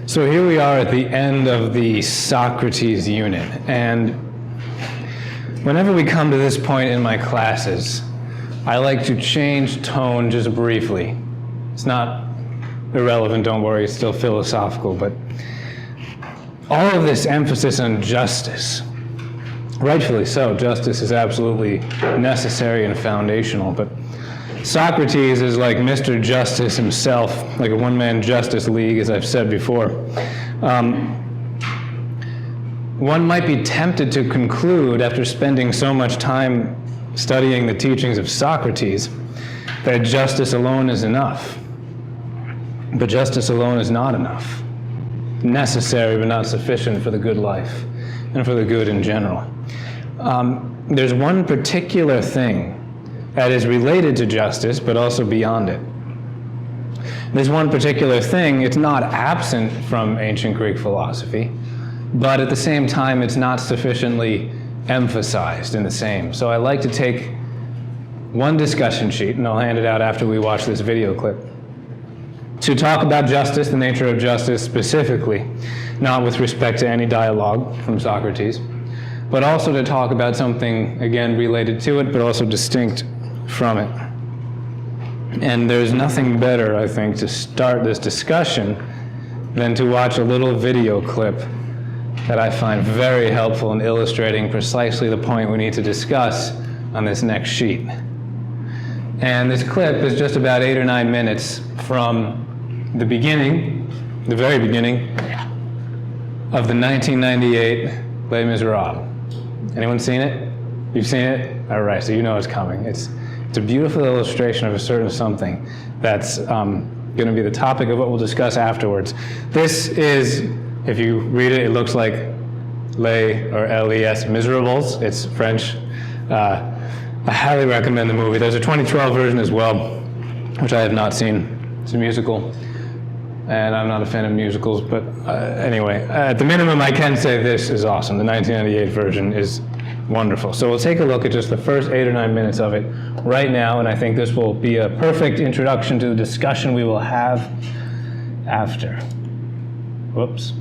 So here we are at the end of the Socrates unit, and whenever we come to this point in my classes, I like to change tone just briefly. It's not irrelevant, don't worry, it's still philosophical, but all of this emphasis on justice, rightfully so, justice is absolutely necessary and foundational, but Socrates is like Mr. Justice himself, like a one-man justice league, as I've said before. One might be tempted to conclude, after spending so much time studying the teachings of Socrates, that justice alone is enough. But justice alone is not enough. Necessary, but not sufficient for the good life and for the good in general. There's one particular thing that is related to justice, but also beyond it. There's one particular thing, it's not absent from ancient Greek philosophy, but at the same time, it's not sufficiently emphasized in the same. So I like to take one discussion sheet, and I'll hand it out after we watch this video clip, to talk about justice, the nature of justice specifically, not with respect to any dialogue from Socrates, but also to talk about something, again, related to it, but also distinct from it. And there's nothing better, I think, to start this discussion than to watch a little video clip that I find very helpful in illustrating precisely the point we need to discuss on this next sheet. And this clip is just about 8 or 9 minutes from the beginning, the very beginning, of the 1998 Les Miserables. Anyone seen it? You've seen it? All right, so you know it's coming. It's a beautiful illustration of a certain something that's going to be the topic of what we'll discuss afterwards. This is, if you read it, it looks like Les or Les Miserables. It's French. I highly recommend the movie. There's a 2012 version as well, which I have not seen. It's a musical, and I'm not a fan of musicals, but anyway, at the minimum, I can say this is awesome. The 1998 version is wonderful. So we'll take a look at just the first 8 or 9 minutes of it right now, and I think this will be a perfect introduction to the discussion we will have after. Whoops.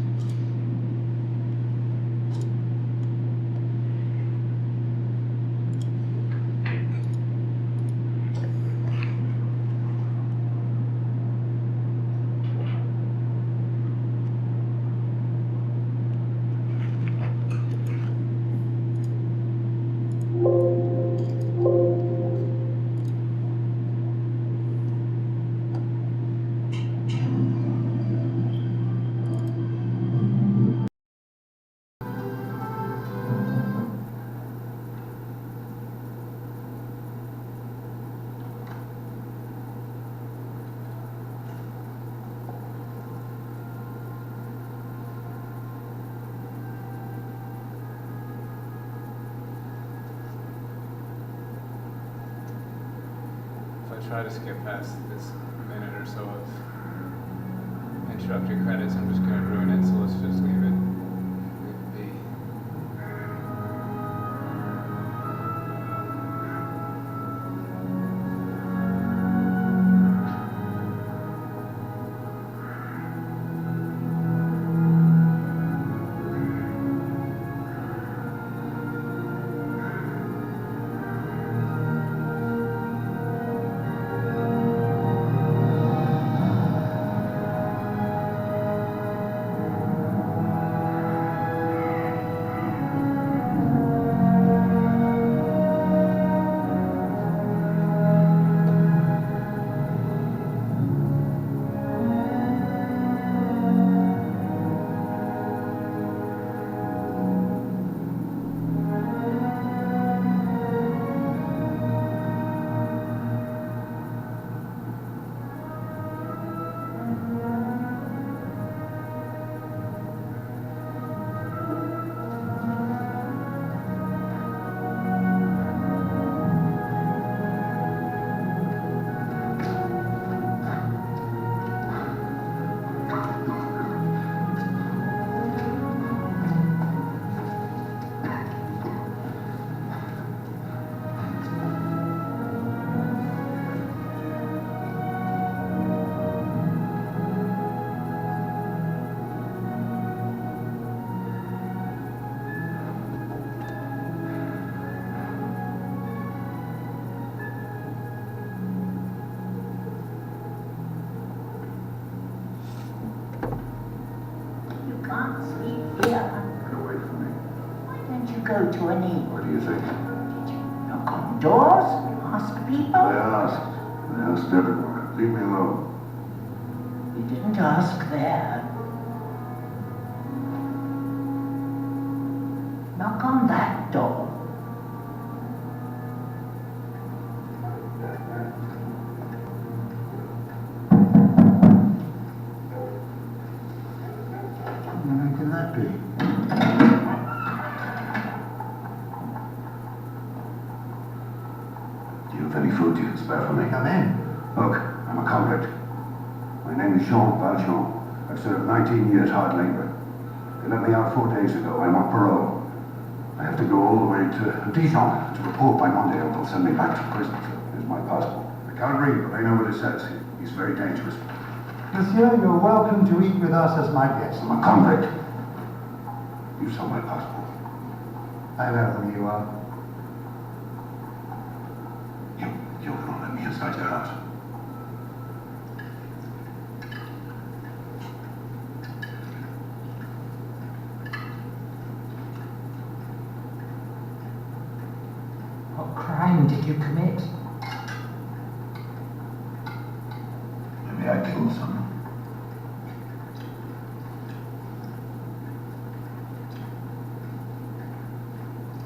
Try to skip past this minute or so of introductory credits. I'm just going to ruin it, so let's just leave it be. go to an inn? What do you think? Knock on doors? Ask people? They asked everywhere. Leave me alone. You didn't ask there. Knock on that door. How can that be? Do you have any food you can spare for me? Come in. Look, I'm a convict. My name is Jean Valjean. I've served 19 years hard labor. They let me out 4 days ago. I'm on parole. I have to go all the way to Dijon to report by Monday, or they'll send me back to prison. Here's my passport. I can't read, but I know what it says. He's very dangerous. Monsieur, you're welcome to eat with us as my guest. I'm a convict. You saw my passport. I know who you are. You're gonna let me inside your house. What crime did you commit? Maybe I killed someone.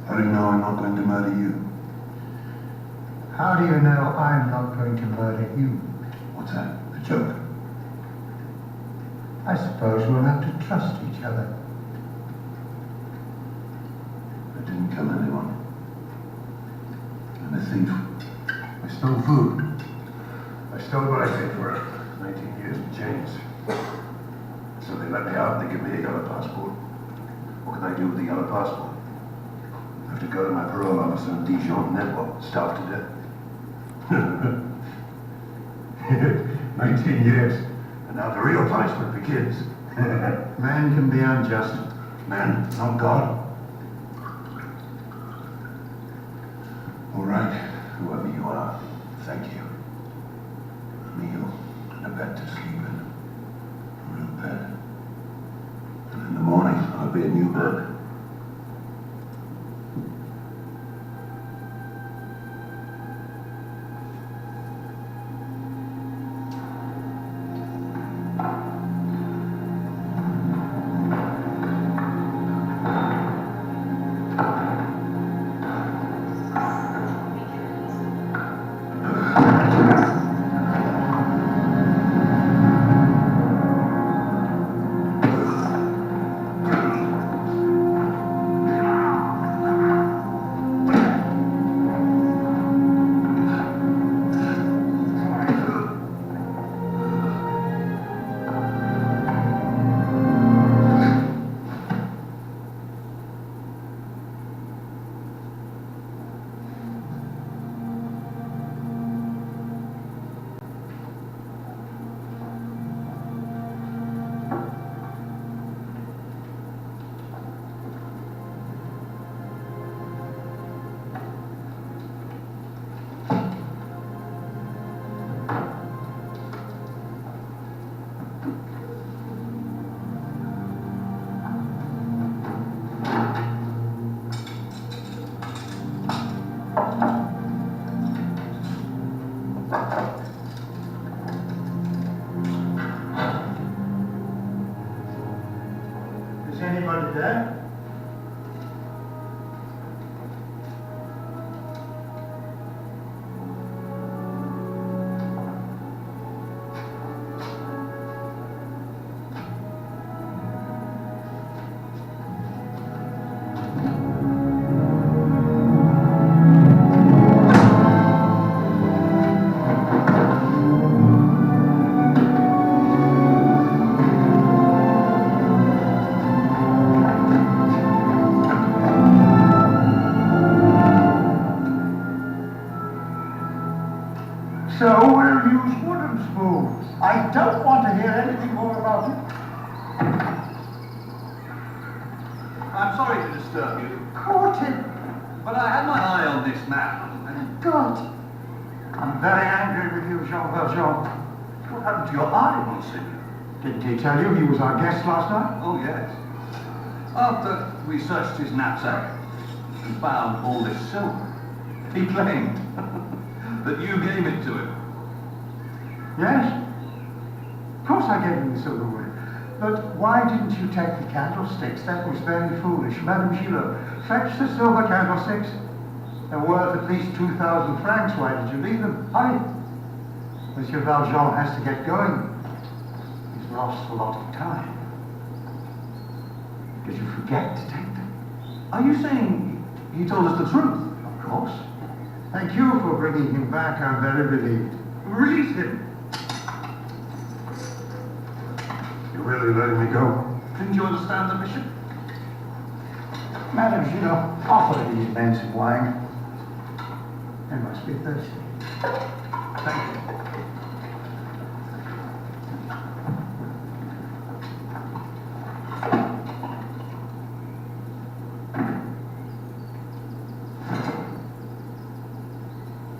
How do you know I'm not going to murder you? How do you know I'm not going to murder you? What's that? A joke? I suppose we'll have to trust each other. I didn't kill anyone. I'm a thief. I stole food. I stole what I paid for it. 19 years in chains. So they let me out and they give me a yellow passport. What can I do with a yellow passport? I have to go to my parole officer in Dijon and then what? Starve to death? 19 years. And now the real punishment begins. Man can be unjust. Man, not God. All right, whoever you are, thank you. A meal and a bed to sleep in. A real bed. And in the morning, I'll be a new man. Is anybody there? So we'll use wooden spoons. I don't want to hear anything more about it. I'm sorry to disturb you, Caught him. but I had my eye on this man. And God. I'm very angry with you, Jean Valjean. what happened to your eye, Monseigneur? Didn't he tell you he was our guest last night? Oh, yes. After we searched his knapsack, and found all this silver. He claimed that you gave it to him. Yes? Of course I gave him the silverware. But why didn't you take the candlesticks? That was very foolish. Madame Gillot, fetch the silver candlesticks. They're worth at least 2,000 francs. Why did you leave them? Hurry. Monsieur Valjean has to get going. He's lost a lot of time. Did you forget to take them? Are you saying he told us the truth? Of course. Thank you for bringing him back. I'm very relieved. Release him! You're really letting me go? Didn't you understand the mission? Madame Gillot, offer these men some wine. They must be thirsty. Thank you.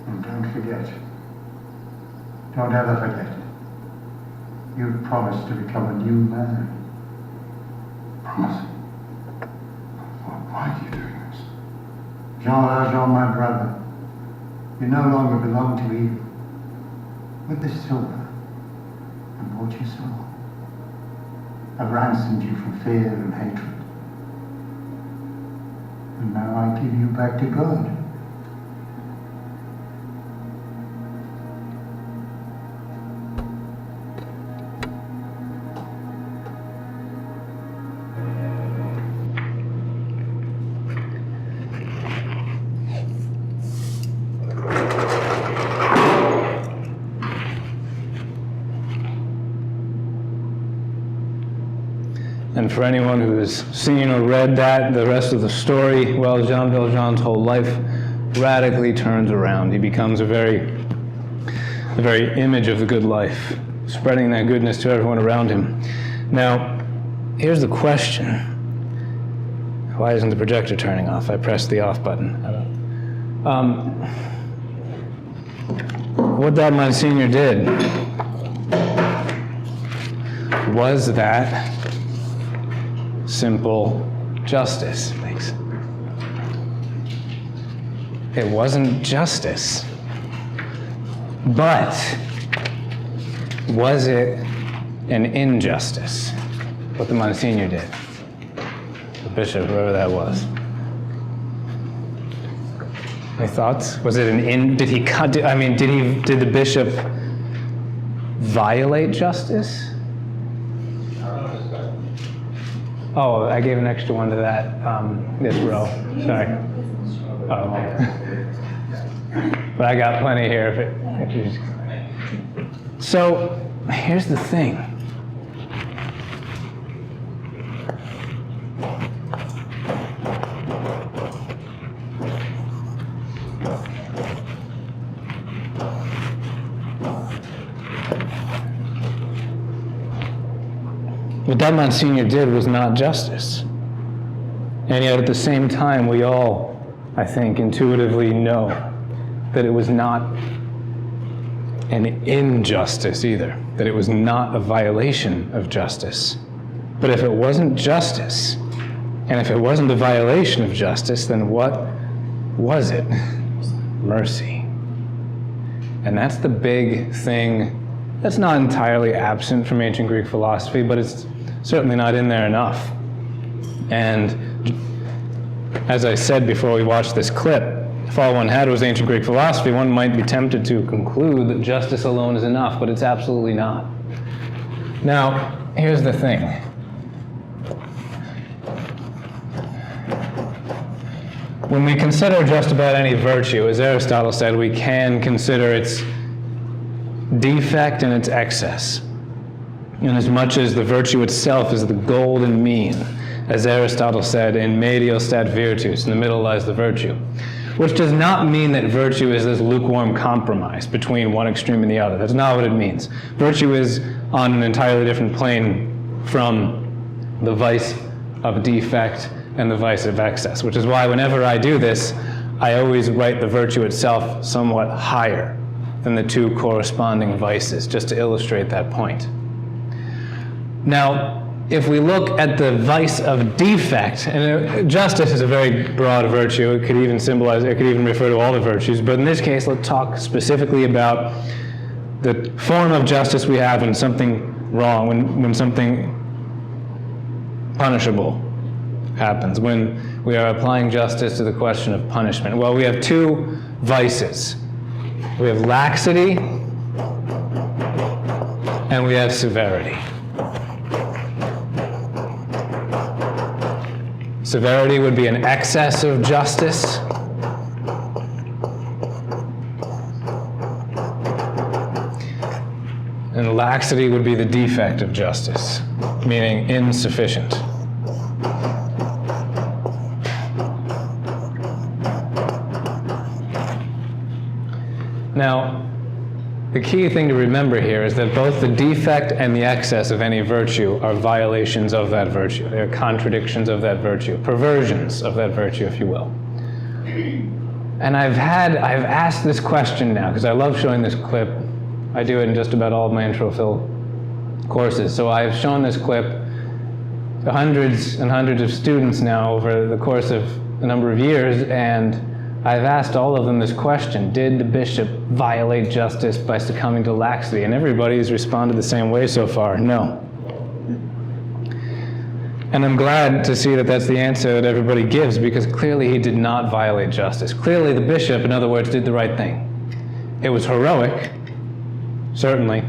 And don't forget. Don't ever forget. You've promised to become a new man. Promise? Why are you doing this? Jean Valjean, my brother, you no longer belong to evil. With this silver, I bought your soul. I've ransomed you from fear and hatred. And now I give you back to God. And for anyone who has seen or read that, the rest of the story, well, Jean Valjean's whole life radically turns around. He becomes the very image of the good life, spreading that goodness to everyone around him. Now, here's the question. Why isn't the projector turning off? I pressed the off button. What that Monsignor did was that simple justice. Thanks. It wasn't justice. But was it an injustice? What the Monsignor did? The bishop, whoever that was. Any thoughts? Was it did the bishop violate justice? Oh, I gave an extra one to that, this row. Sorry. Oh. But I got plenty here. So, here's the thing. What that Monsignor did was not justice. And yet at the same time, we all, I think, intuitively know that it was not an injustice either, that it was not a violation of justice. But if it wasn't justice, and if it wasn't a violation of justice, then what was it? Mercy. And that's the big thing that's not entirely absent from ancient Greek philosophy, but it's certainly not in there enough. And as I said before we watched this clip, if all one had was ancient Greek philosophy, one might be tempted to conclude that justice alone is enough, but it's absolutely not. Now, here's the thing. When we consider just about any virtue, as Aristotle said, we can consider its defect and its excess. Inasmuch as the virtue itself is the golden mean, as Aristotle said, in medio stat virtus, in the middle lies the virtue. Which does not mean that virtue is this lukewarm compromise between one extreme and the other. That's not what it means. Virtue is on an entirely different plane from the vice of defect and the vice of excess, which is why whenever I do this, I always write the virtue itself somewhat higher than the two corresponding vices, just to illustrate that point. Now, if we look at the vice of defect, and justice is a very broad virtue, it could even symbolize, it could even refer to all the virtues, but in this case, let's talk specifically about the form of justice we have when something wrong, when something punishable happens, when we are applying justice to the question of punishment. Well, we have two vices. We have laxity, and we have severity. Severity would be an excess of justice. And laxity would be the defect of justice, meaning insufficient. Now, the key thing to remember here is that both the defect and the excess of any virtue are violations of that virtue. They are contradictions of that virtue, perversions of that virtue, if you will. And I've asked this question now, because I love showing this clip. I do it in just about all of my intro phil courses. So I've shown this clip to hundreds and hundreds of students now over the course of a number of years, and I've asked all of them this question: did the bishop violate justice by succumbing to laxity? And everybody's responded the same way so far: no. And I'm glad to see that that's the answer that everybody gives, because clearly he did not violate justice. Clearly the bishop, in other words, did the right thing. It was heroic, certainly.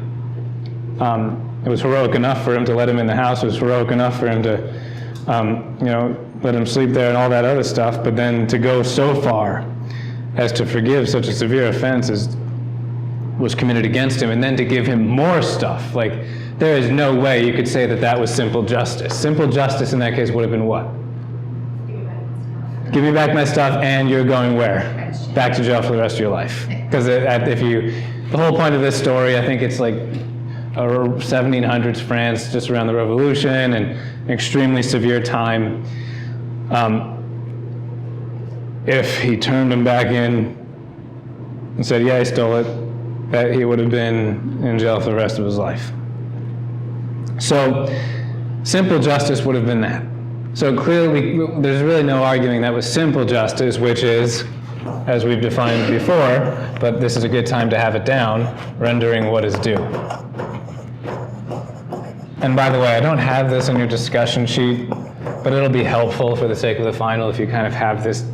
It was heroic enough for him to let him in the house. It was heroic enough for him to, let him sleep there and all that other stuff. But then to go so far as to forgive such a severe offense as was committed against him, and then to give him more stuff. Like, there is no way you could say that that was simple justice. Simple justice in that case would have been what? Give me back my stuff, and you're going where? Back to jail for the rest of your life. Because the whole point of this story, I think it's like 1700s France, just around the Revolution, and an extremely severe time. If he turned him back in and said, yeah, I stole it, that he would have been in jail for the rest of his life. So simple justice would have been that. So clearly, there's really no arguing that was simple justice, which is, as we've defined before, but this is a good time to have it down, rendering what is due. And by the way, I don't have this on your discussion sheet, but it'll be helpful for the sake of the final if you kind of have this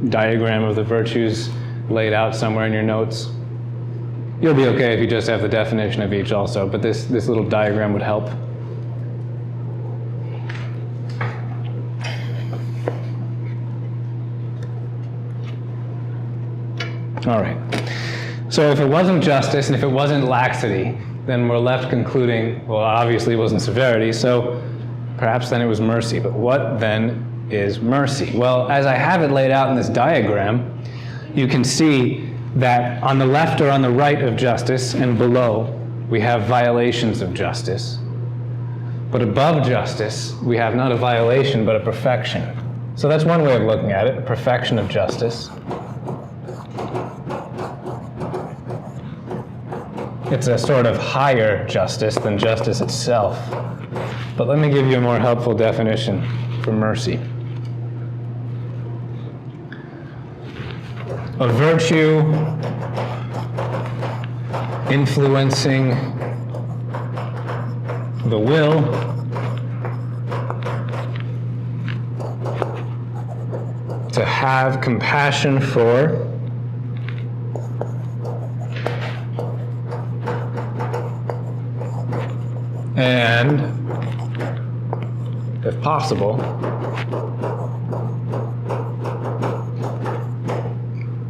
diagram of the virtues laid out somewhere in your notes. You'll be okay if you just have the definition of each also, but this little diagram would help. All right. So if it wasn't justice and if it wasn't laxity, then we're left concluding, well, obviously it wasn't severity, so perhaps then it was mercy. But what then is mercy? Well, as I have it laid out in this diagram, you can see that on the left or on the right of justice and below, we have violations of justice. But above justice, we have not a violation, but a perfection. So that's one way of looking at it, a perfection of justice. It's a sort of higher justice than justice itself. But let me give you a more helpful definition for mercy. A virtue influencing the will to have compassion for and, if possible,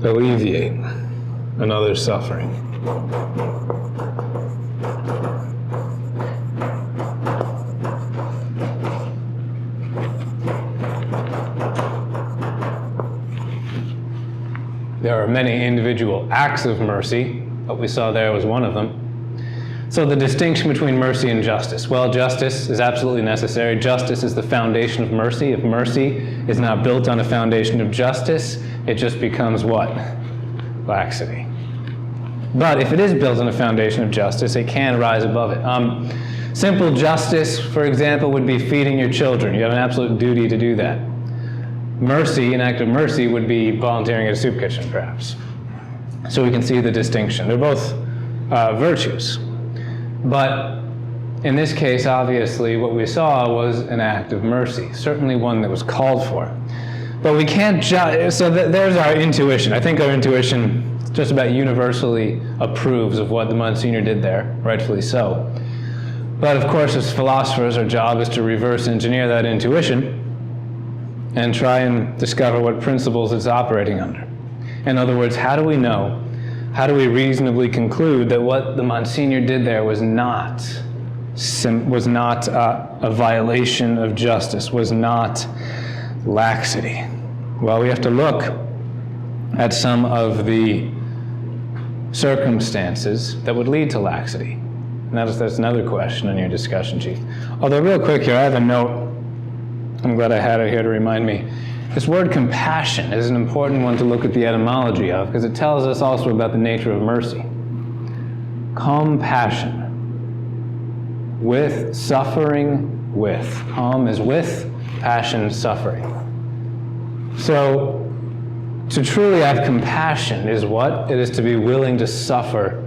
alleviate another's suffering. There are many individual acts of mercy. What we saw there was one of them. So the distinction between mercy and justice. Well, justice is absolutely necessary. Justice is the foundation of mercy. If mercy is not built on a foundation of justice, it just becomes what? Laxity. But if it is built on a foundation of justice, it can rise above it. Simple justice, for example, would be feeding your children. You have an absolute duty to do that. Mercy, an act of mercy, would be volunteering at a soup kitchen, perhaps. So we can see the distinction. They're both virtues. But in this case, obviously, what we saw was an act of mercy, certainly one that was called for. But we can't judge, so there's our intuition. I think our intuition just about universally approves of what the Monsignor did there, rightfully so. But of course, as philosophers, our job is to reverse engineer that intuition and try and discover what principles it's operating under. In other words, how do we know, how do we reasonably conclude that what the Monsignor did there was not a violation of justice, was not laxity? Well, we have to look at some of the circumstances that would lead to laxity. And that's another question in your discussion sheet. Although real quick here, I have a note. I'm glad I had it here to remind me. This word compassion is an important one to look at the etymology of, because it tells us also about the nature of mercy. Compassion. With, suffering with. Com is with, passion, suffering. So, to truly have compassion is what? It is to be willing to suffer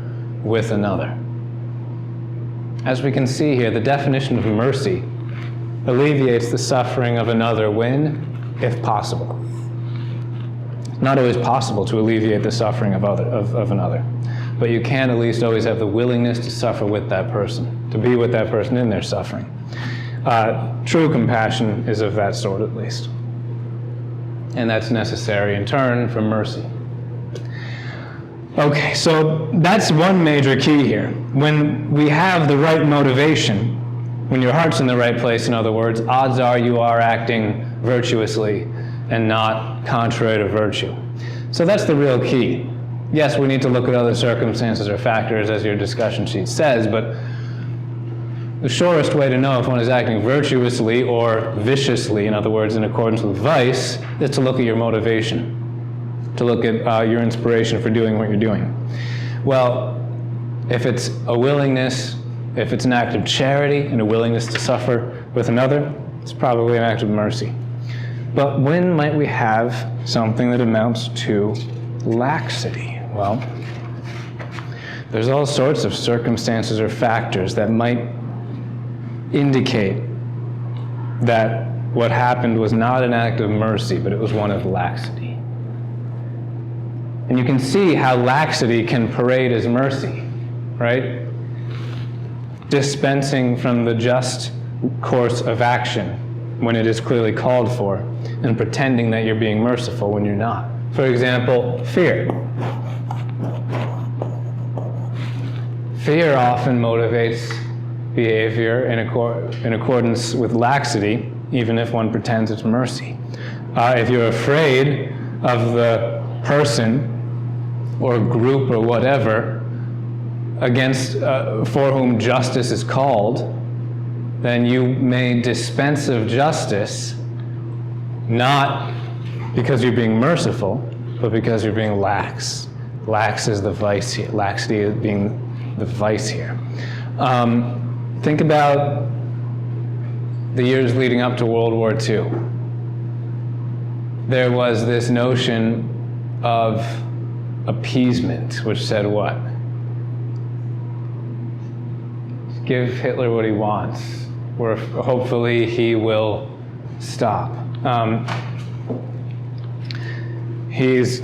with another. As we can see here, the definition of mercy alleviates the suffering of another when, if possible. It's not always possible to alleviate the suffering of another, but you can at least always have the willingness to suffer with that person, to be with that person in their suffering. True compassion is of that sort, at least. And that's necessary in turn for mercy. Okay, so that's one major key here. When we have the right motivation, when your heart's in the right place, in other words, odds are you are acting virtuously and not contrary to virtue. So that's the real key. Yes, we need to look at other circumstances or factors, as your discussion sheet says, but the surest way to know if one is acting virtuously or viciously, in other words, in accordance with vice, is to look at your motivation, to look at your inspiration for doing what you're doing. Well, if it's a willingness, if it's an act of charity and a willingness to suffer with another, it's probably an act of mercy. But when might we have something that amounts to laxity? Well, there's all sorts of circumstances or factors that might indicate that what happened was not an act of mercy, but it was one of laxity. And you can see how laxity can parade as mercy, right? Dispensing from the just course of action when it is clearly called for, and pretending that you're being merciful when you're not. For example, fear. Fear often motivates behavior in accordance with laxity, even if one pretends it's mercy. If you're afraid of the person or group or whatever against for whom justice is called, then you may dispense of justice not because you're being merciful, but because you're being lax. Lax is the vice here. Laxity is being the vice here. Think about the years leading up to World War II. There was this notion of appeasement, which said what? Give Hitler what he wants, or hopefully he will stop. He's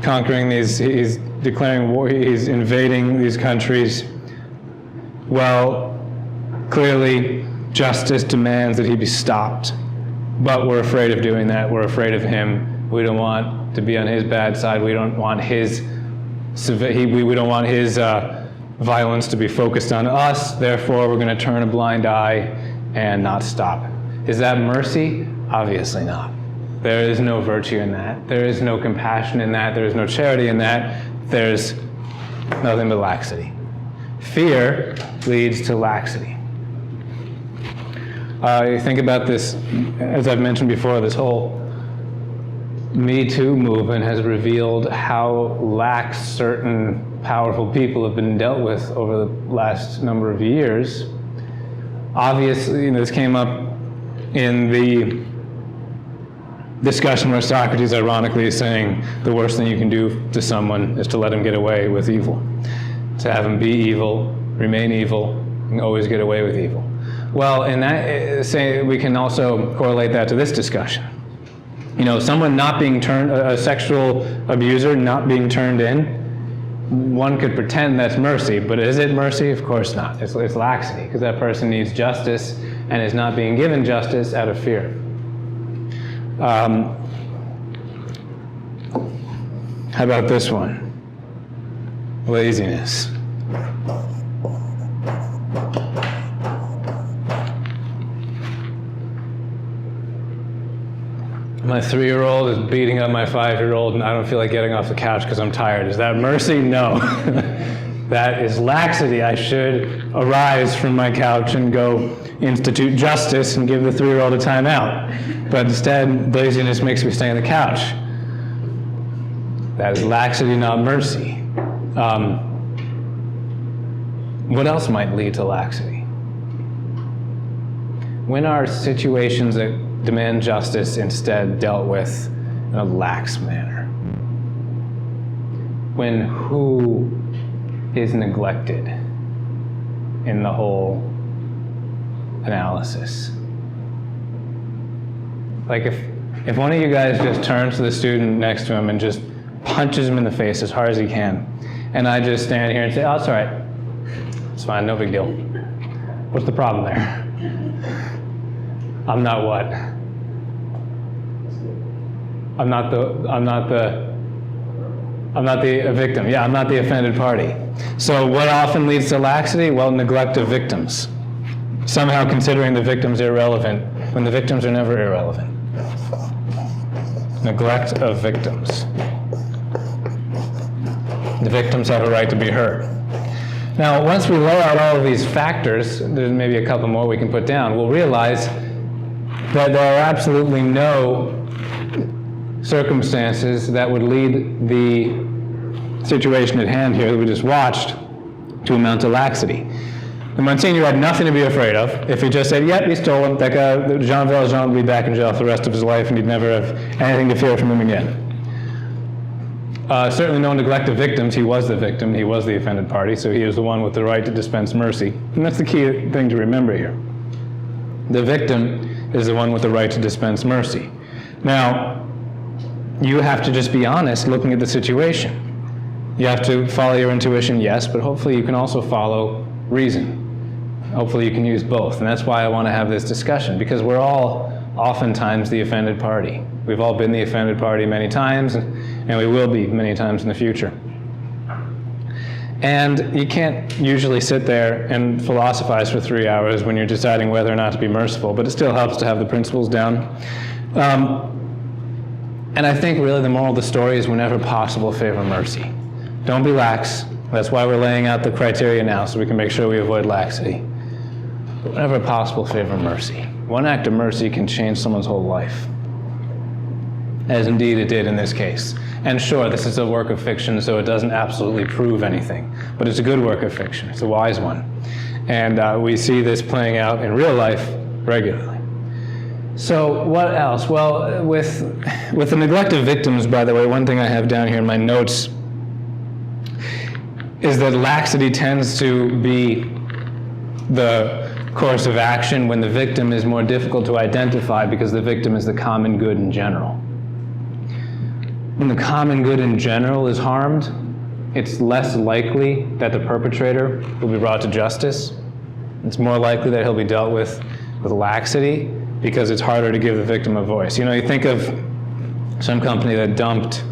conquering these, he's declaring war, he's invading these countries. Well, clearly justice demands that he be stopped, but we're afraid of doing that. We're afraid of him. We don't want to be on his bad side. We don't want his we don't want his violence to be focused on us. Therefore, we're going to turn a blind eye and not stop. Is that mercy? Obviously not. There is no virtue in that. There is no compassion in that. There is no charity in that. There's nothing but laxity. Fear leads to laxity. You think about this, as I've mentioned before, this whole Me Too movement has revealed how lax certain powerful people have been dealt with over the last number of years. Obviously, this came up in the discussion where Socrates ironically is saying the worst thing you can do to someone is to let him get away with evil. To have him be evil, remain evil, and always get away with evil. Well, in that, say, we can also correlate that to this discussion. Someone not being turned, a sexual abuser not being turned in, one could pretend that's mercy, but is it mercy? Of course not. It's laxity, because that person needs justice and is not being given justice out of fear. How about this one? Laziness. My 3-year-old is beating up my 5-year-old and I don't feel like getting off the couch because I'm tired. Is that mercy? No. That is laxity. I should arise from my couch and go institute justice and give the 3-year-old a timeout. But instead, laziness makes me stay on the couch. That is laxity, not mercy. What else might lead to laxity? When are situations that demand justice instead dealt with in a lax manner? When who is neglected in the whole analysis? Like if one of you guys just turns to the student next to him and just punches him in the face as hard as he can, and I just stand here and say, oh, it's all right. It's fine, no big deal. What's the problem there? I'm not what? I'm not the victim. Yeah, I'm not the offended party. So what often leads to laxity? Well, neglect of victims. Somehow considering the victims irrelevant when the victims are never irrelevant. Neglect of victims. The victims have a right to be heard. Now, once we lay out all of these factors, there's maybe a couple more we can put down, we'll realize that there are absolutely no circumstances that would lead the situation at hand here that we just watched to amount to laxity. The Monsignor had nothing to be afraid of. If he just said, yep, he stole him, that guy, Jean Valjean, would be back in jail for the rest of his life and he'd never have anything to fear from him again. Certainly no neglect of victims. He was the victim. He was the offended party, so he is the one with the right to dispense mercy. And that's the key thing to remember here. The victim is the one with the right to dispense mercy. Now, you have to just be honest looking at the situation. You have to follow your intuition, yes, but hopefully you can also follow reason. Hopefully you can use both. And that's why I want to have this discussion, because we're all oftentimes the offended party. We've all been the offended party many times, and we will be many times in the future. And you can't usually sit there and philosophize for 3 hours when you're deciding whether or not to be merciful, but it still helps to have the principles down. And I think really the moral of the story is whenever possible, favor mercy. Don't be lax. That's why we're laying out the criteria now, so we can make sure we avoid laxity. But whenever possible, favor mercy. One act of mercy can change someone's whole life, as indeed it did in this case. And sure, this is a work of fiction, so it doesn't absolutely prove anything, but it's a good work of fiction. It's a wise one. And we see this playing out in real life regularly. So what else? Well, with the neglect of victims, by the way, one thing I have down here in my notes is that laxity tends to be the course of action when the victim is more difficult to identify because the victim is the common good in general. When the common good in general is harmed, it's less likely that the perpetrator will be brought to justice. It's more likely that he'll be dealt with laxity because it's harder to give the victim a voice. You think of some company that dumped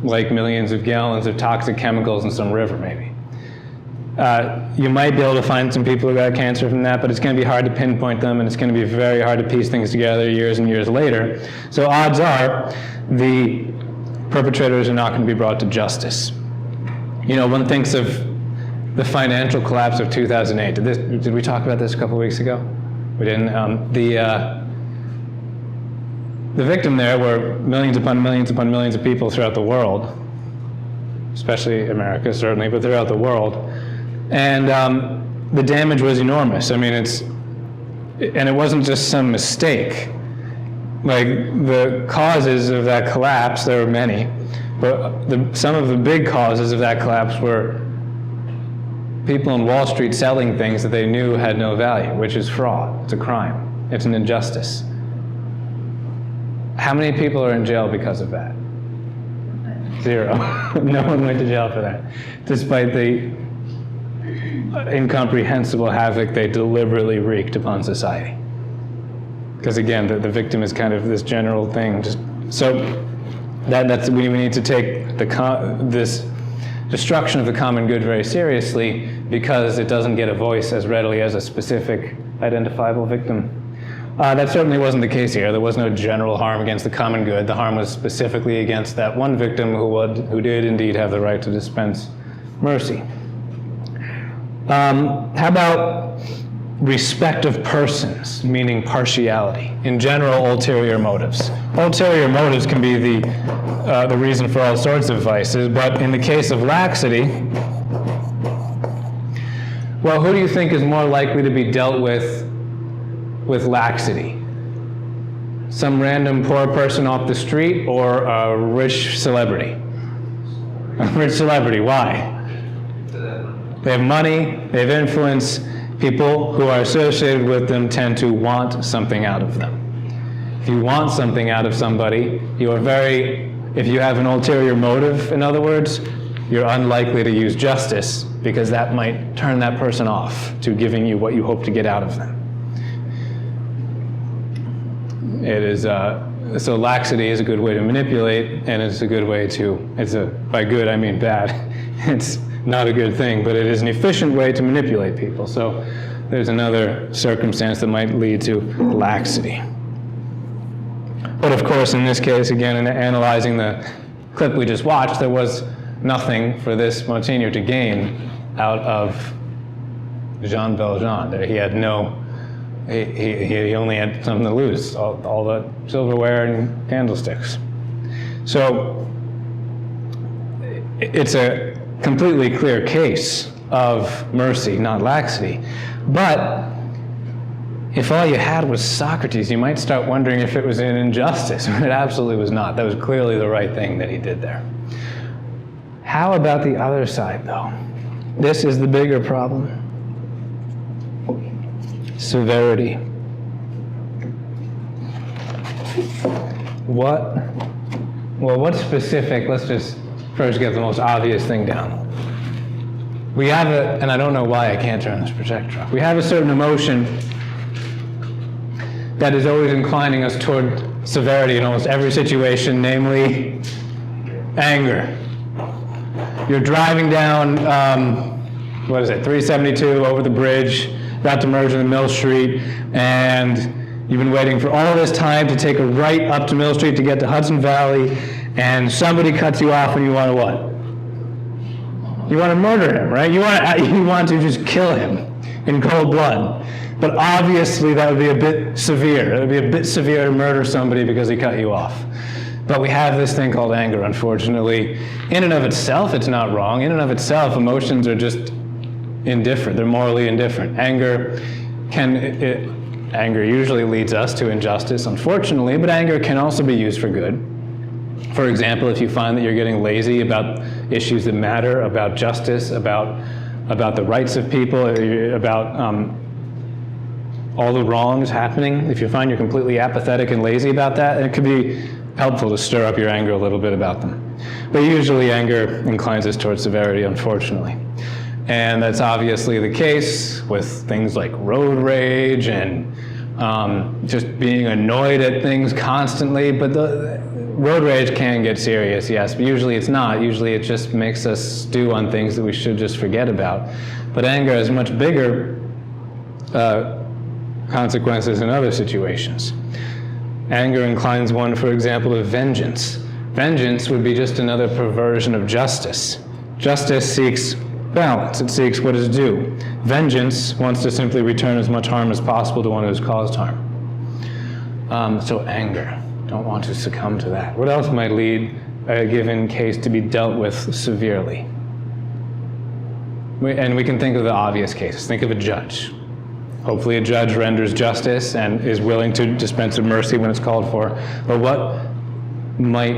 like millions of gallons of toxic chemicals in some river, maybe. You might be able to find some people who got cancer from that, but it's going to be hard to pinpoint them, and it's going to be very hard to piece things together years and years later. So odds are the perpetrators are not going to be brought to justice. One thinks of the financial collapse of 2008. Did we talk about this a couple weeks ago? We didn't. The victim there were millions upon millions upon millions of people throughout the world. especially America, certainly, but throughout the world. And the damage was enormous. I mean, and it wasn't just some mistake. Like, the causes of that collapse, there were many, but some of the big causes of that collapse were people on Wall Street selling things that they knew had no value, which is fraud. It's a crime. It's an injustice. How many people are in jail because of that? 0. No one went to jail for that, despite the incomprehensible havoc they deliberately wreaked upon society. Because again, the victim is kind of this general thing. So we need to take this destruction of the common good very seriously, because it doesn't get a voice as readily as a specific identifiable victim. That certainly wasn't the case here. There was no general harm against the common good. The harm was specifically against that one victim who did indeed have the right to dispense mercy. How about respect of persons, meaning partiality? In general, ulterior motives. Ulterior motives can be the reason for all sorts of vices, but in the case of laxity, well, who do you think is more likely to be dealt with laxity? Some random poor person off the street, or a rich celebrity? A rich celebrity. Why? They have money, they have influence. People who are associated with them tend to want something out of them. If you want something out of somebody, if you have an ulterior motive, in other words, you're unlikely to use justice, because that might turn that person off to giving you what you hope to get out of them. So laxity is a good way to manipulate, and it's a good way by good I mean bad. It's not a good thing, but it is an efficient way to manipulate people. So there's another circumstance that might lead to laxity. But of course, in this case, again, in analyzing the clip we just watched, there was nothing for this Monsignor to gain out of Jean Valjean. He had he only had something to lose, all the silverware and candlesticks. So it's a completely clear case of mercy, not laxity. But if all you had was Socrates, you might start wondering if it was an injustice. It absolutely was not. That was clearly the right thing that he did there. How about the other side, though? This is the bigger problem. Severity. What's specific? Let's just first get the most obvious thing down. We have and I don't know why I can't turn this projector off. We have a certain emotion that is always inclining us toward severity in almost every situation, namely anger. You're driving down, 372 over the bridge, about to merge into Mill Street, and you've been waiting for all this time to take a right up to Mill Street to get to Hudson Valley, and somebody cuts you off and you want to what? You want to murder him, right? You want to just kill him in cold blood. But obviously that would be a bit severe. It would be a bit severe to murder somebody because he cut you off. But we have this thing called anger, unfortunately. In and of itself, it's not wrong. In and of itself, emotions are just indifferent. They're morally indifferent. Anger usually leads us to injustice, unfortunately, but anger can also be used for good. For example, if you find that you're getting lazy about issues that matter, about justice, about the rights of people, about all the wrongs happening, if you find you're completely apathetic and lazy about that, it could be helpful to stir up your anger a little bit about them. But usually anger inclines us towards severity, unfortunately. And that's obviously the case with things like road rage and just being annoyed at things constantly. But the road rage can get serious, yes, but usually it's not. Usually it just makes us stew on things that we should just forget about. But anger has much bigger consequences in other situations. Anger inclines one, for example, to vengeance. Vengeance would be just another perversion of justice. Justice seeks balance. It seeks what is due. Vengeance wants to simply return as much harm as possible to one who has caused harm. So anger. Don't want to succumb to that. What else might lead a given case to be dealt with severely. And we can think of the obvious cases. Think of a judge. Hopefully a judge renders justice and is willing to dispense of mercy when it's called for. But what might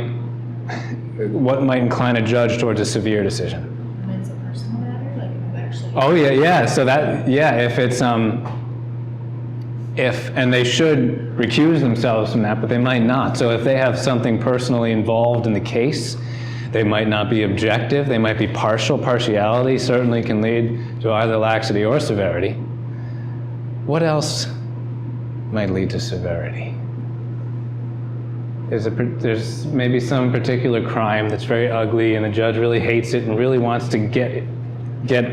incline a judge towards a severe decision? When it's a personal matter, like if actually. Oh yeah. So that, if it's and they should recuse themselves from that, but they might not. So if they have something personally involved in the case, they might not be objective, they might be partial. Partiality certainly can lead to either laxity or severity. What else might lead to severity? There's maybe some particular crime that's very ugly and the judge really hates it and really wants to get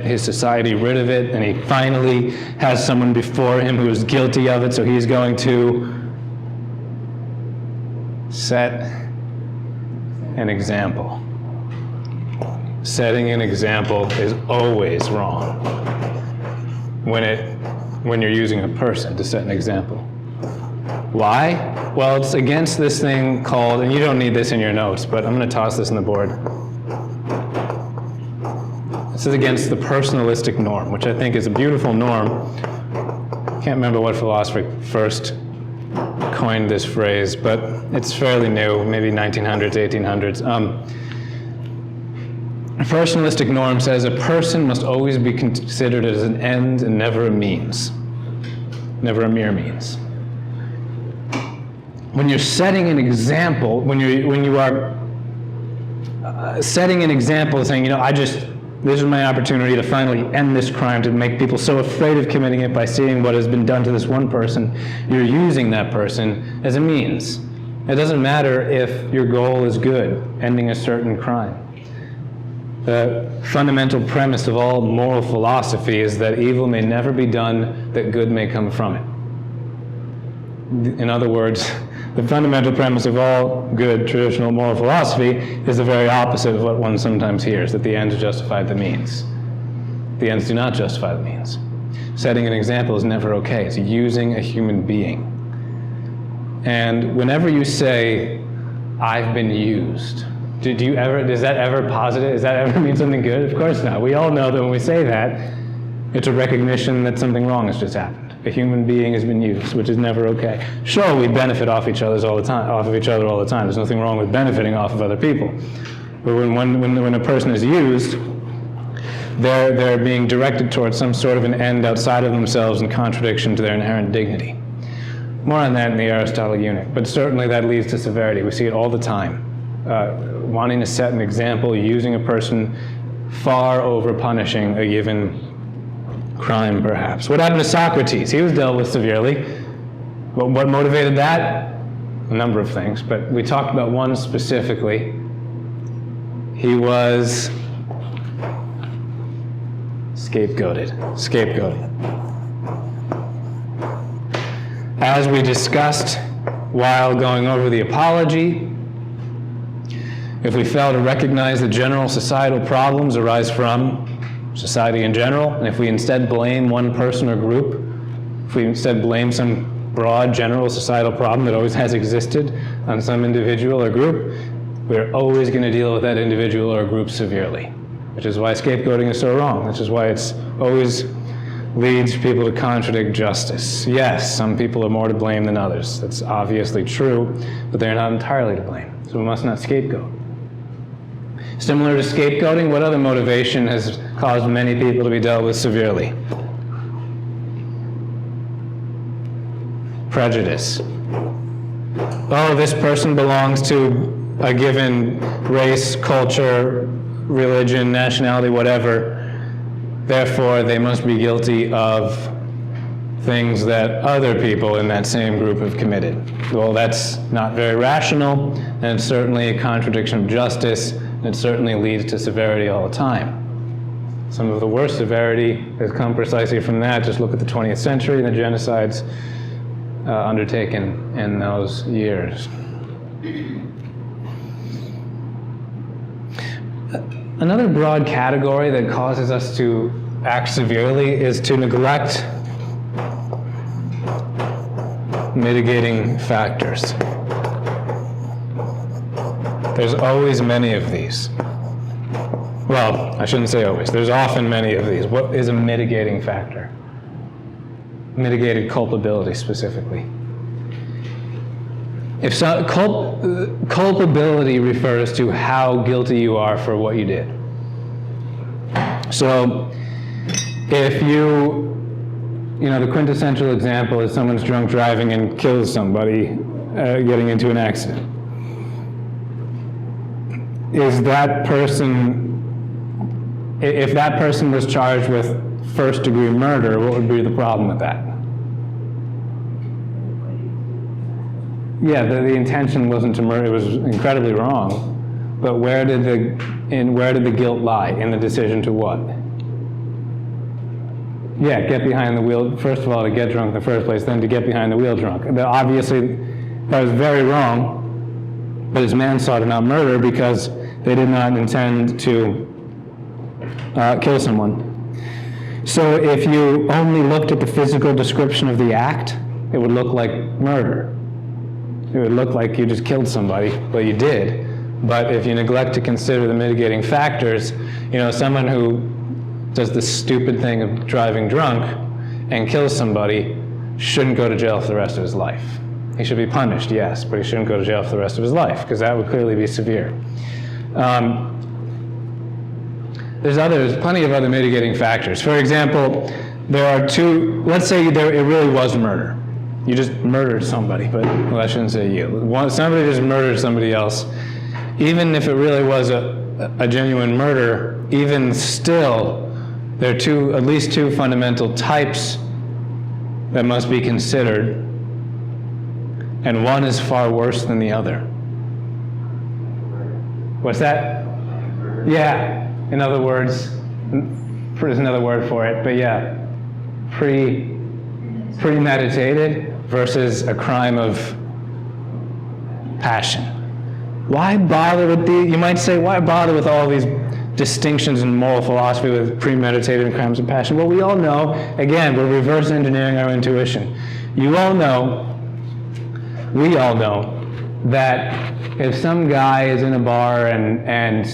his society rid of it, and he finally has someone before him who is guilty of it, so he's going to set an example. Setting an example is always wrong when you're using a person to set an example. Why? Well, it's against this thing called, and you don't need this in your notes, but I'm going to toss this on the board. This is against the personalistic norm, which I think is a beautiful norm. I can't remember what philosopher first coined this phrase, but it's fairly new, maybe 1900s, 1800s. A personalistic norm says a person must always be considered as an end and never a means, never a mere means. When you're setting an example, when you are setting an example, saying, this is my opportunity to finally end this crime, to make people so afraid of committing it by seeing what has been done to this one person, you're using that person as a means. It doesn't matter if your goal is good, ending a certain crime. The fundamental premise of all moral philosophy is that evil may never be done, that good may come from it. In other words, the fundamental premise of all good traditional moral philosophy is the very opposite of what one sometimes hears, that the ends justify the means. The ends do not justify the means. Setting an example is never okay. It's using a human being. And whenever you say, I've been used, does that ever positive? Does that ever mean something good? Of course not. We all know that when we say that, it's a recognition that something wrong has just happened. A human being has been used, which is never okay. Sure, we benefit off each other all the time. There's nothing wrong with benefiting off of other people. But when a person is used, they're being directed towards some sort of an end outside of themselves in contradiction to their inherent dignity. More on that in the Aristotle eunuch, but certainly that leads to severity. We see it all the time. Wanting to set an example, using a person far over punishing a given crime, perhaps. What happened to Socrates? He was dealt with severely. What motivated that? A number of things, but we talked about one specifically. He was scapegoated. As we discussed while going over the Apology, if we fail to recognize that general societal problems arise from society in general, and if we instead blame one person or group, if we instead blame some broad general societal problem that always has existed on some individual or group, we're always going to deal with that individual or group severely, which is why scapegoating is so wrong, which is why it's always leads people to contradict justice. Yes, some people are more to blame than others. That's obviously true, but they're not entirely to blame, so we must not scapegoat. Similar to scapegoating, what other motivation has caused many people to be dealt with severely? Prejudice. Oh, this person belongs to a given race, culture, religion, nationality, whatever. Therefore, they must be guilty of things that other people in that same group have committed. Well, that's not very rational, and it's certainly a contradiction of justice. It certainly leads to severity all the time. Some of the worst severity has come precisely from that. Just look at the 20th century and the genocides undertaken in those years. Another broad category that causes us to act severely is to neglect mitigating factors. There's always many of these. Well, I shouldn't say always. There's often many of these. What is a mitigating factor? Mitigated culpability, specifically. If culpability refers to how guilty you are for what you did. So, if the quintessential example is someone's drunk driving and kills somebody, getting into an accident. Is that person, if that person was charged with first-degree murder, what would be the problem with that? Yeah, the intention wasn't to murder, it was incredibly wrong. But where did the guilt lie? In the decision to what? Yeah, get behind the wheel, first of all, to get drunk in the first place, then to get behind the wheel drunk. Obviously, that was very wrong, but it's manslaughter, not murder, because they did not intend to kill someone. So if you only looked at the physical description of the act, it would look like murder. It would look like you just killed somebody, well, you did. But if you neglect to consider the mitigating factors, someone who does the stupid thing of driving drunk and kills somebody shouldn't go to jail for the rest of his life. He should be punished, yes, but he shouldn't go to jail for the rest of his life, because that would clearly be severe. There's plenty of other mitigating factors. For example, there are two, let's say it really was murder. You just murdered somebody, but, well, I shouldn't say you. Somebody just murdered somebody else. Even if it really was a genuine murder, even still, there are at least two fundamental types that must be considered, and one is far worse than the other. What's that? Yeah, in other words, there's another word for it, but yeah, premeditated versus a crime of passion. Why bother with you might say, why bother with all these distinctions in moral philosophy with premeditated and crimes of passion? Well, we all know, again, we're reverse engineering our intuition. We all know that if some guy is in a bar and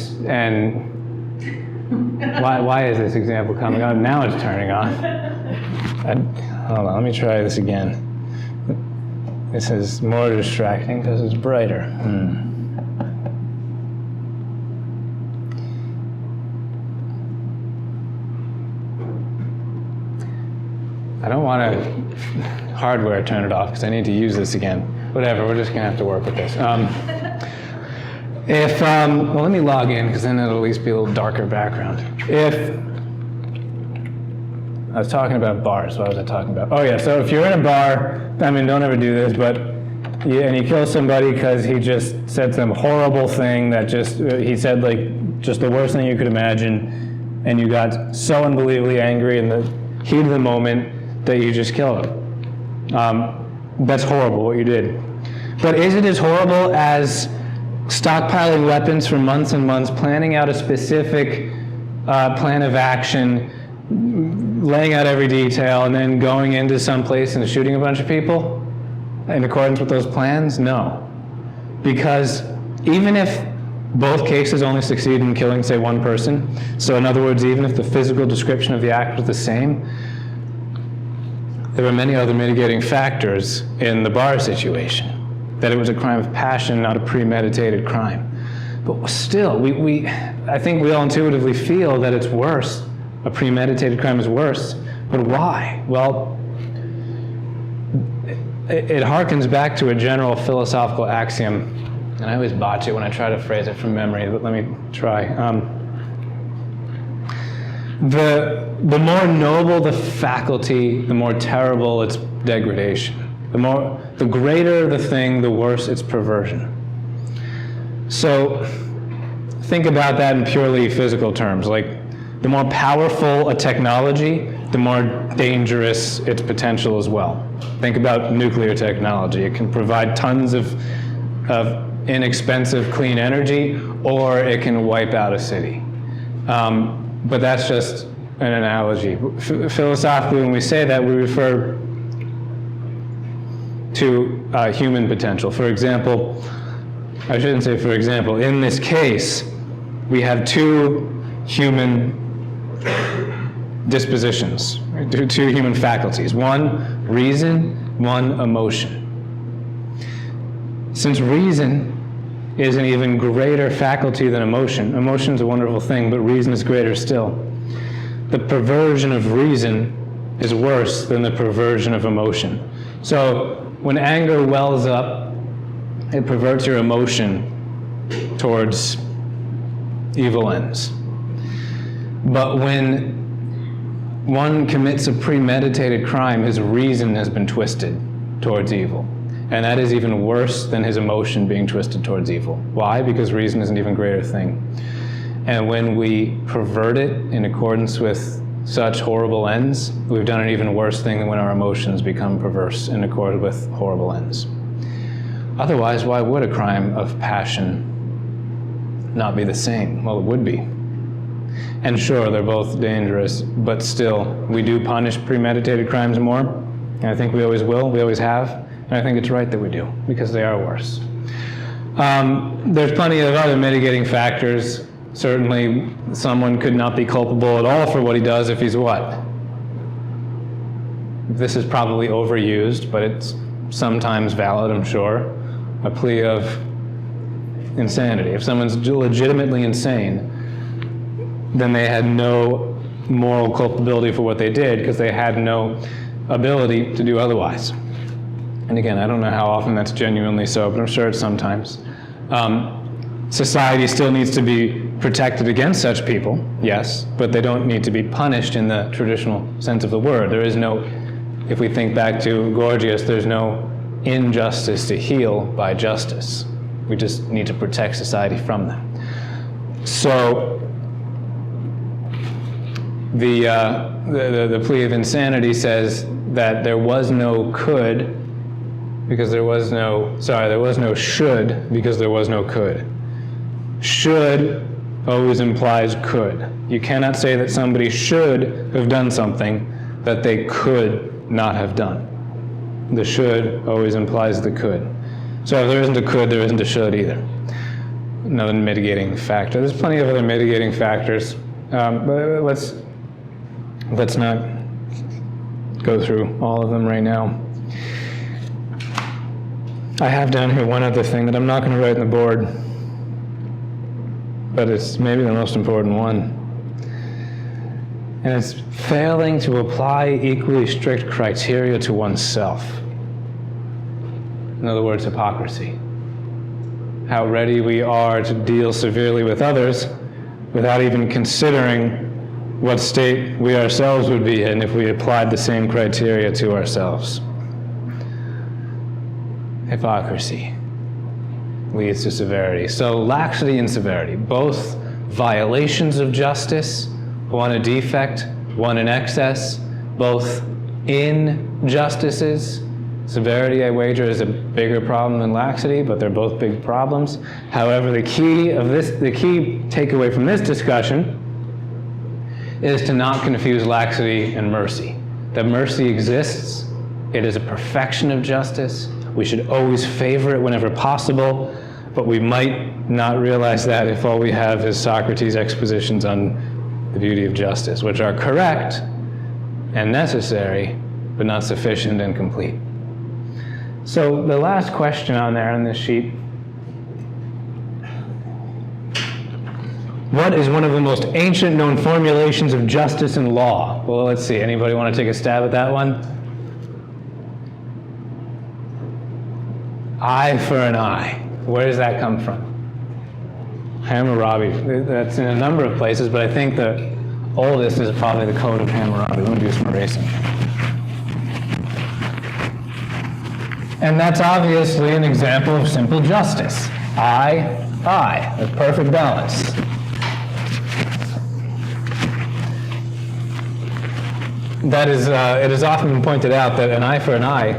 why is this example coming on? Now it's turning on. Hold on, let me try this again. This is more distracting because it's brighter. I don't want to hardware turn it off because I need to use this again. Whatever, we're just going to have to work with this. Well, let me log in because then it'll at least be a little darker background. I was talking about bars. What was I talking about? Oh yeah, so if you're in a bar, don't ever do this, but and you kill somebody because he just said some horrible thing that he said just the worst thing you could imagine, and you got so unbelievably angry in the heat of the moment that you just kill him. That's horrible what you did. But is it as horrible as stockpiling weapons for months and months, planning out a specific plan of action, laying out every detail, and then going into some place and shooting a bunch of people in accordance with those plans? No. Because even if both cases only succeed in killing, say, one person, so in other words, even if the physical description of the act was the same, there were many other mitigating factors in the bar situation. That it was a crime of passion, not a premeditated crime. But still, I think we all intuitively feel that it's worse. A premeditated crime is worse. But why? Well, it harkens back to a general philosophical axiom, and I always botch it when I try to phrase it from memory, but let me try. The more noble the faculty, the more terrible its degradation. The greater the thing, the worse its perversion. So think about that in purely physical terms. Like, the more powerful a technology, the more dangerous its potential as well. Think about nuclear technology. It can provide tons of inexpensive, clean energy, or it can wipe out a city. But that's just an analogy. Philosophically, when we say that, we refer to human potential. For example, I shouldn't say for example, in this case, we have two human dispositions, right? Two human faculties. One, reason, one, emotion. Since reason is an even greater faculty than emotion, emotion is a wonderful thing, but reason is greater still. The perversion of reason is worse than the perversion of emotion. So when anger wells up, it perverts your emotion towards evil ends. But when one commits a premeditated crime, his reason has been twisted towards evil. And that is even worse than his emotion being twisted towards evil. Why? Because reason is an even greater thing. And when we pervert it in accordance with such horrible ends, we've done an even worse thing than when our emotions become perverse in accord with horrible ends. Otherwise, why would a crime of passion not be the same? Well, it would be. And sure, they're both dangerous, but still, we do punish premeditated crimes more, and I think we always will, we always have, and I think it's right that we do, because they are worse. There's plenty of other mitigating factors. Certainly, someone could not be culpable at all for what he does if he's what? This is probably overused, but it's sometimes valid, I'm sure. A plea of insanity. If someone's legitimately insane, then they had no moral culpability for what they did because they had no ability to do otherwise. And again, I don't know how often that's genuinely so, but I'm sure it's sometimes. Society still needs to be protected against such people, yes, but they don't need to be punished in the traditional sense of the word. There is no, if we think back to Gorgias, there's no injustice to heal by justice. We just need to protect society from that. So the plea of insanity says that there was no could because there was no, there was no should because there was no could. Should always implies could. You cannot say that somebody should have done something that they could not have done. The should always implies the could. So if there isn't a could, there isn't a should either. Another mitigating factor. There's plenty of other mitigating factors, but let's not go through all of them right now. I have down here one other thing that I'm not going to write on the board, but it's maybe the most important one. And it's failing to apply equally strict criteria to oneself. In other words, hypocrisy. How ready we are to deal severely with others without even considering what state we ourselves would be in if we applied the same criteria to ourselves. Hypocrisy leads to severity. So laxity and severity, both violations of justice, one a defect, one an excess, both injustices. Severity, I wager, is a bigger problem than laxity, but they're both big problems. However, the key takeaway from this discussion is to not confuse laxity and mercy. That mercy exists, it is a perfection of justice. We should always favor it whenever possible, but we might not realize that if all we have is Socrates' expositions on the beauty of justice, which are correct and necessary, but not sufficient and complete. So the last question on there on this sheet, what is one of the most ancient known formulations of justice and law? Well, let's see, anybody want to take a stab at that one? Eye for an eye. Where does that come from? Hammurabi. That's in a number of places, but I think the oldest is probably the Code of Hammurabi. Let me do some erasing. And that's obviously an example of simple justice. Eye, eye, with perfect balance. That is, it has often been pointed out that an eye for an eye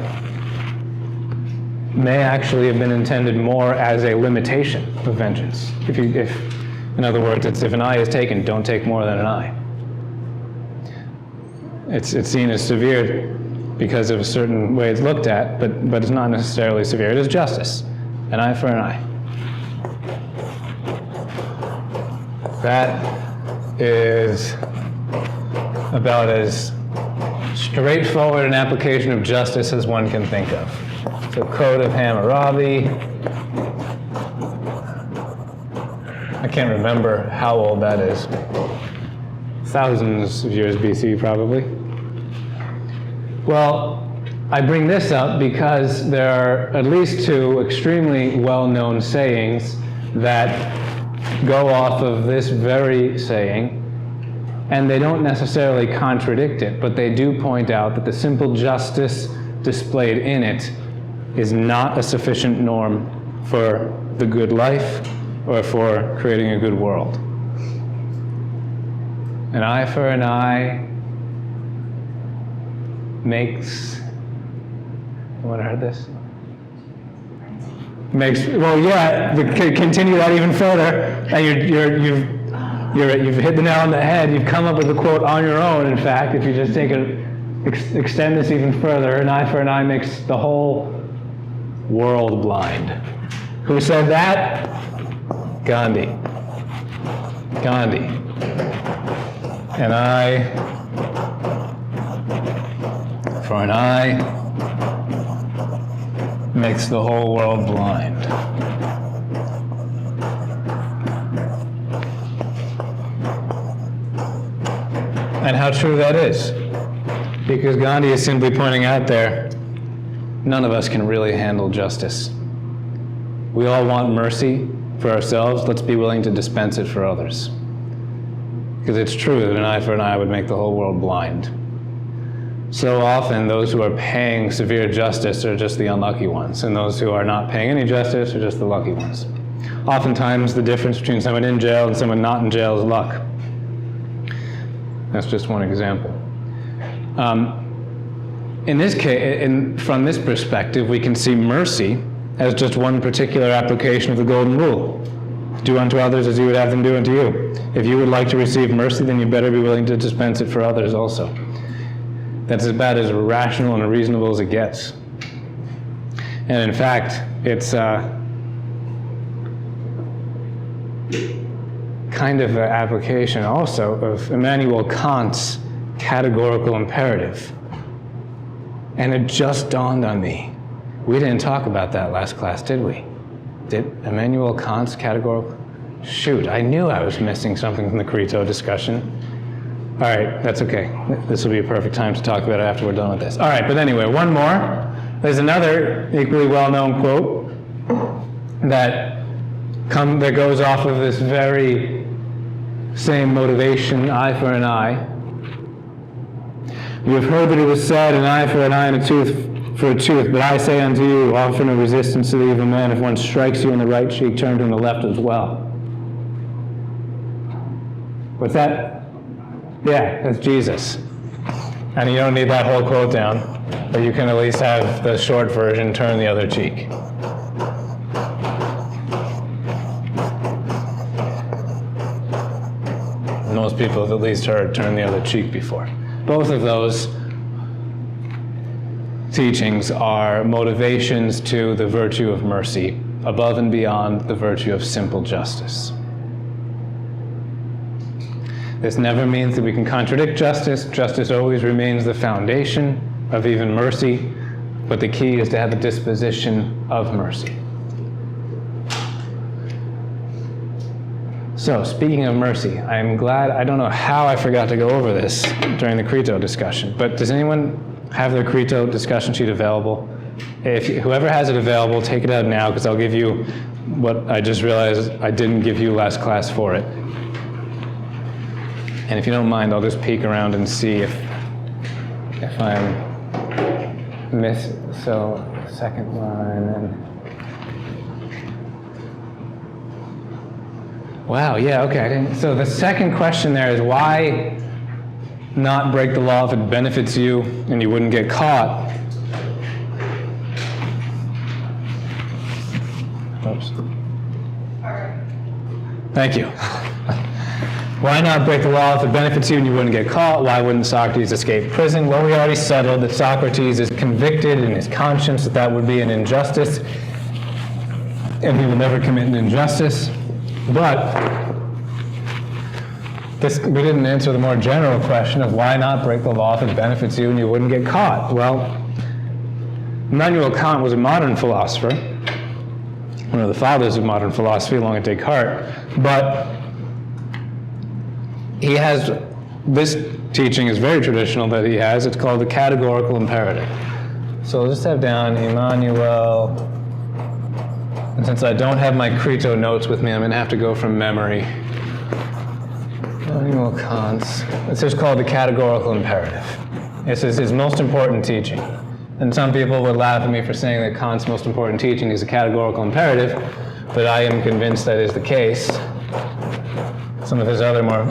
may actually have been intended more as a limitation of vengeance. If in other words, it's if an eye is taken, don't take more than an eye. It's seen as severe because of a certain way it's looked at, but it's not necessarily severe. It is justice, an eye for an eye. That is about as straightforward an application of justice as one can think of. So Code of Hammurabi. I can't remember how old that is. Thousands of years BC, probably. Well, I bring this up because there are at least two extremely well-known sayings that go off of this very saying, and they don't necessarily contradict it, but they do point out that the simple justice displayed in it is not a sufficient norm for the good life or for creating a good world. An eye for an eye makes, anyone heard this? Makes, well, yeah, continue that even further, and you've hit the nail on the head. You've come up with a quote on your own, in fact, if you just take it, extend this even further. An eye for an eye makes the whole world blind. Who said that? Gandhi. Gandhi. An eye for an eye makes the whole world blind. And how true that is. Because Gandhi is simply pointing out there, none of us can really handle justice. We all want mercy for ourselves. Let's be willing to dispense it for others. Because it's true that an eye for an eye would make the whole world blind. So often, those who are paying severe justice are just the unlucky ones, and those who are not paying any justice are just the lucky ones. Oftentimes, the difference between someone in jail and someone not in jail is luck. That's just one example. In this case, from this perspective, we can see mercy as just one particular application of the golden rule. Do unto others as you would have them do unto you. If you would like to receive mercy, then you better be willing to dispense it for others also. That's about as rational and reasonable as it gets. And in fact, it's kind of an application also of Immanuel Kant's categorical imperative. And it just dawned on me. We didn't talk about that last class, did we? Did Immanuel Kant's categorical? Shoot, I knew I was missing something from the Credo discussion. All right, that's okay. This will be a perfect time to talk about it after we're done with this. All right, but anyway, one more. There's another equally well-known quote that goes off of this very same motivation, eye for an eye. You have heard that it was said, an eye for an eye and a tooth for a tooth, but I say unto you, offer no resistance to the evil man. If one strikes you on the right cheek, turn to him the left as well. What's that? Yeah, that's Jesus. And you don't need that whole quote down, but you can at least have the short version, turn the other cheek. Most people have at least heard turn the other cheek before. Both of those teachings are motivations to the virtue of mercy, above and beyond the virtue of simple justice. This never means that we can contradict justice. Justice always remains the foundation of even mercy, but the key is to have a disposition of mercy. So, speaking of mercy, I am glad, I don't know how I forgot to go over this during the Credo discussion, but does anyone have their Credo discussion sheet available? Whoever has it available, take it out now, because I'll give you what I just realized I didn't give you last class for it. And if you don't mind, I'll just peek around and see if I'm so second line and wow, yeah, okay. So the second question there is why not break the law if it benefits you and you wouldn't get caught? Oops. Thank you. Why not break the law if it benefits you and you wouldn't get caught? Why wouldn't Socrates escape prison? Well, we already settled that Socrates is convicted in his conscience that that would be an injustice, and he will never commit an injustice. But we didn't answer the more general question of why not break the law if it benefits you and you wouldn't get caught. Well, Immanuel Kant was a modern philosopher, one of the fathers of modern philosophy, along with Descartes, but he has, this teaching is very traditional that he has, it's called the categorical imperative. So I'll just have down Immanuel, and since I don't have my Creto notes with me, I'm going to have to go from memory. Immanuel Kant's, it's just called the categorical imperative. This is his most important teaching. And some people would laugh at me for saying that Kant's most important teaching is a categorical imperative, but I am convinced that is the case. Some of his other more,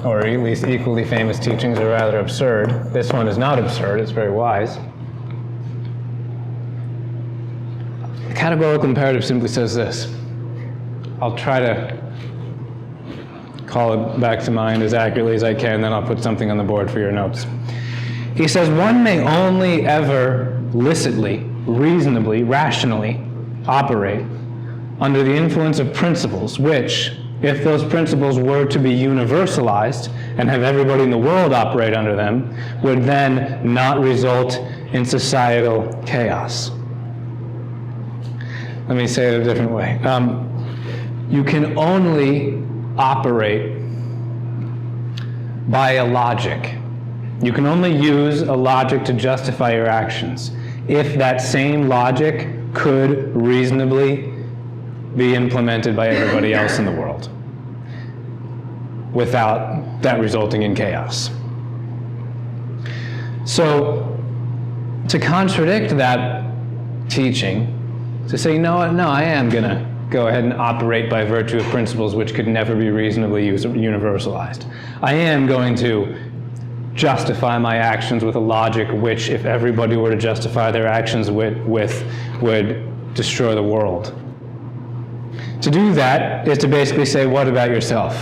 or at least equally famous teachings are rather absurd. This one is not absurd, it's very wise. The categorical imperative simply says this. I'll try to call it back to mind as accurately as I can, then I'll put something on the board for your notes. He says, one may only ever licitly, reasonably, rationally operate under the influence of principles which, if those principles were to be universalized and have everybody in the world operate under them, would then not result in societal chaos. Let me say it a different way. You can only operate by a logic. You can only use a logic to justify your actions if that same logic could reasonably be implemented by everybody else in the world without that resulting in chaos. So to contradict that teaching, to say, no, I am going to go ahead and operate by virtue of principles which could never be reasonably universalized. I am going to justify my actions with a logic which, if everybody were to justify their actions with would destroy the world. To do that is to basically say, what about yourself?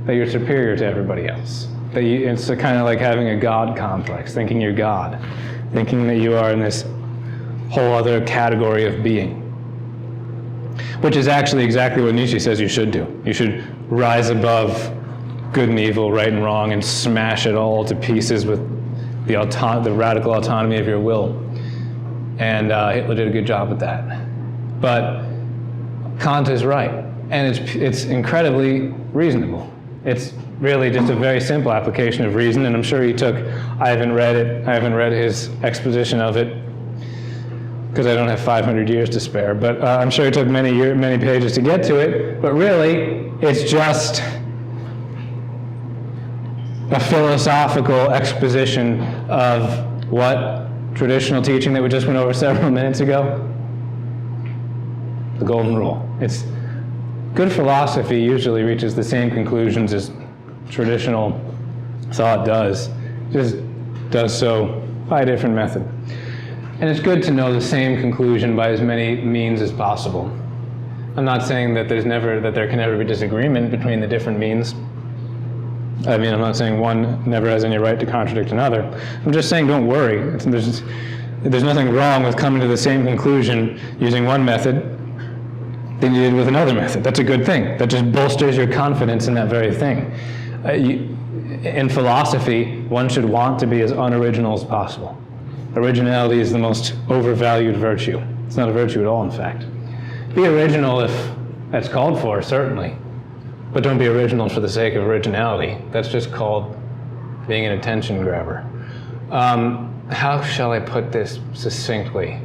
That you're superior to everybody else. That it's kind of like having a God complex, thinking you're God, thinking that you are in this whole other category of being. Which is actually exactly what Nietzsche says you should do. You should rise above good and evil, right and wrong, and smash it all to pieces with the radical autonomy of your will. And Hitler did a good job with that. But Kant is right, and it's incredibly reasonable. It's really just a very simple application of reason, and I'm sure he took, I haven't read his exposition of it, because I don't have 500 years to spare, but I'm sure it took many pages to get to it, but really, it's just a philosophical exposition of what traditional teaching that we just went over several minutes ago, the golden rule. It's good philosophy usually reaches the same conclusions as traditional thought does, just does so by a different method. And it's good to know the same conclusion by as many means as possible. I'm not saying that there can never be disagreement between the different means. I mean, I'm not saying one never has any right to contradict another. I'm just saying don't worry. There's nothing wrong with coming to the same conclusion using one method than you did with another method. That's a good thing. That just bolsters your confidence in that very thing. In philosophy, one should want to be as unoriginal as possible. Originality is the most overvalued virtue. It's not a virtue at all, in fact. Be original if that's called for, certainly. But don't be original for the sake of originality. That's just called being an attention grabber. How shall I put this succinctly?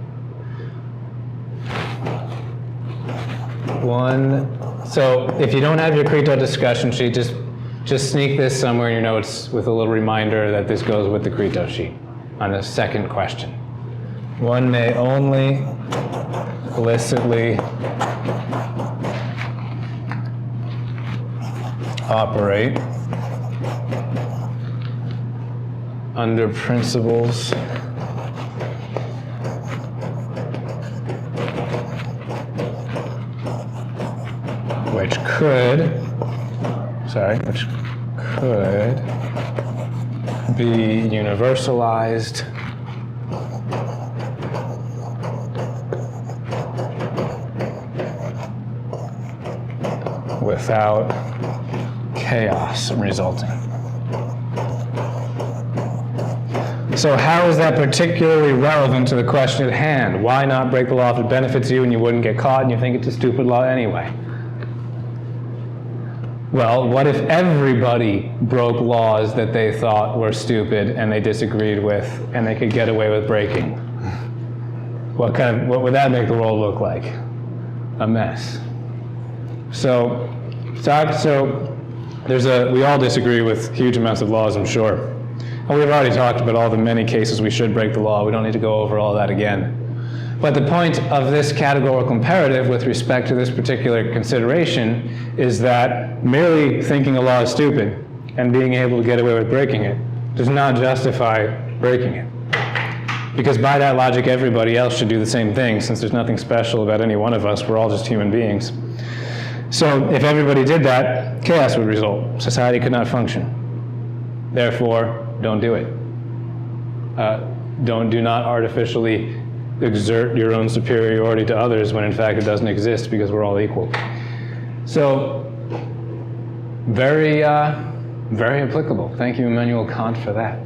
So if you don't have your Creto discussion sheet, just sneak this somewhere in your notes with a little reminder that this goes with the Creto sheet on the second question. One may only illicitly operate under principles which could be universalized without chaos resulting. So how is that particularly relevant to the question at hand? Why not break the law if it benefits you and you wouldn't get caught and you think it's a stupid law anyway? Well, what if everybody broke laws that they thought were stupid and they disagreed with and they could get away with breaking? What would that make the world look like? A mess. So we all disagree with huge amounts of laws, I'm sure. And we've already talked about all the many cases we should break the law. We don't need to go over all that again. But the point of this categorical imperative with respect to this particular consideration is that merely thinking a law is stupid and being able to get away with breaking it does not justify breaking it. Because by that logic, everybody else should do the same thing, since there's nothing special about any one of us. We're all just human beings. So if everybody did that, chaos would result. Society could not function. Therefore, don't do it. Do not artificially exert your own superiority to others when in fact it doesn't exist, because we're all equal. So, very applicable. Thank you, Immanuel Kant, for that.